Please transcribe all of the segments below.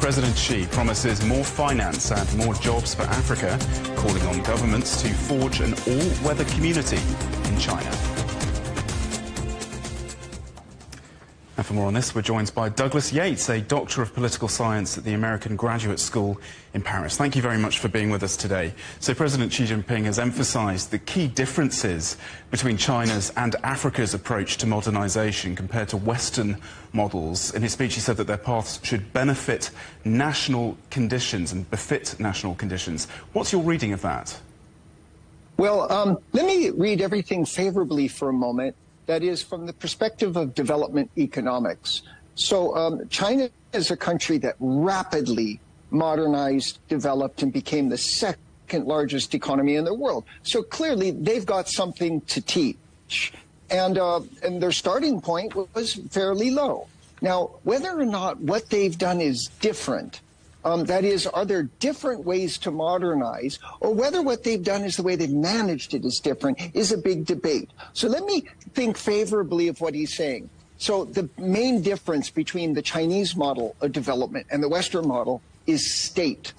President Xi promises more finance and more jobs for Africa, calling on governments to forge an all-weather community in China. And for more on this, we're joined by Douglas Yates, a Doctor of Political Science at the American Graduate School in Paris. Thank you very much for being with us today. So President Xi Jinping has emphasized the key differences between China's and Africa's approach to modernization compared to Western models. In his speech, he said that their paths should benefit national conditions and befit national conditions. What's your reading of that? Well, let me read everything favorably for a moment. That is, from the perspective of development economics. So China is a country that rapidly modernized, developed, and became the second largest economy in the world. So clearly, they've got something to teach. And their starting point was fairly low. Now, whether or not what they've done is different, that is, are there different ways to modernize, or whether what they've done is the way they've managed it is different, is a big debate. So let me think favorably of what he's saying. So the main difference between the Chinese model of development and the Western model is state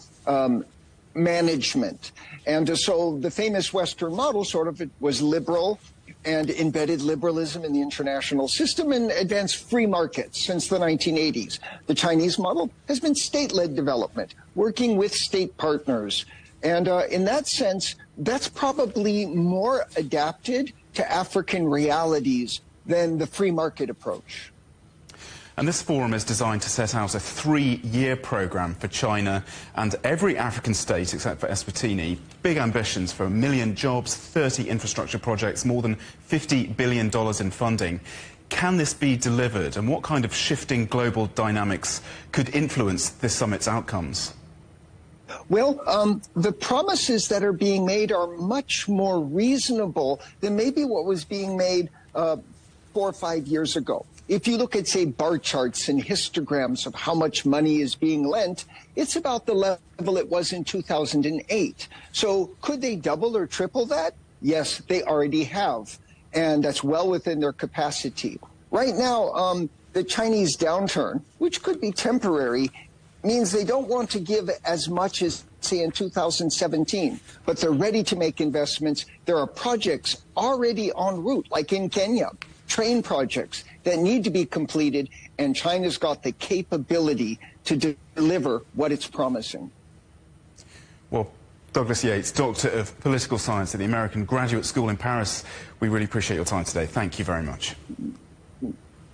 management. And so the famous Western model sort of was liberal and embedded liberalism in the international system and advanced free markets since the 1980s. The Chinese model has been state-led development, working with state partners. And in that sense, that's probably more adapted to African realities than the free market approach. And this forum is designed to set out a 3-year program for China and every African state except for Eswatini. Big ambitions for 1 million jobs, 30 infrastructure projects, more than $50 billion in funding. Can this be delivered, and what kind of shifting global dynamics could influence this summit's outcomes? Well, the promises that are being made are much more reasonable than maybe what was being made 4 or 5 years ago. If you look at, say, bar charts and histograms of how much money is being lent, it's about the level it was in 2008. So could they double or triple that? Yes, they already have. And that's well within their capacity. Right now, the Chinese downturn, which could be temporary, means they don't want to give as much as, say, in 2017. But they're ready to make investments. There are projects already en route, like in Kenya. Train projects that need to be completed, and China's got the capability to deliver what it's promising. Well, Douglas Yates, Doctor of Political Science at the American Graduate School in Paris, we really appreciate your time today. Thank you very much.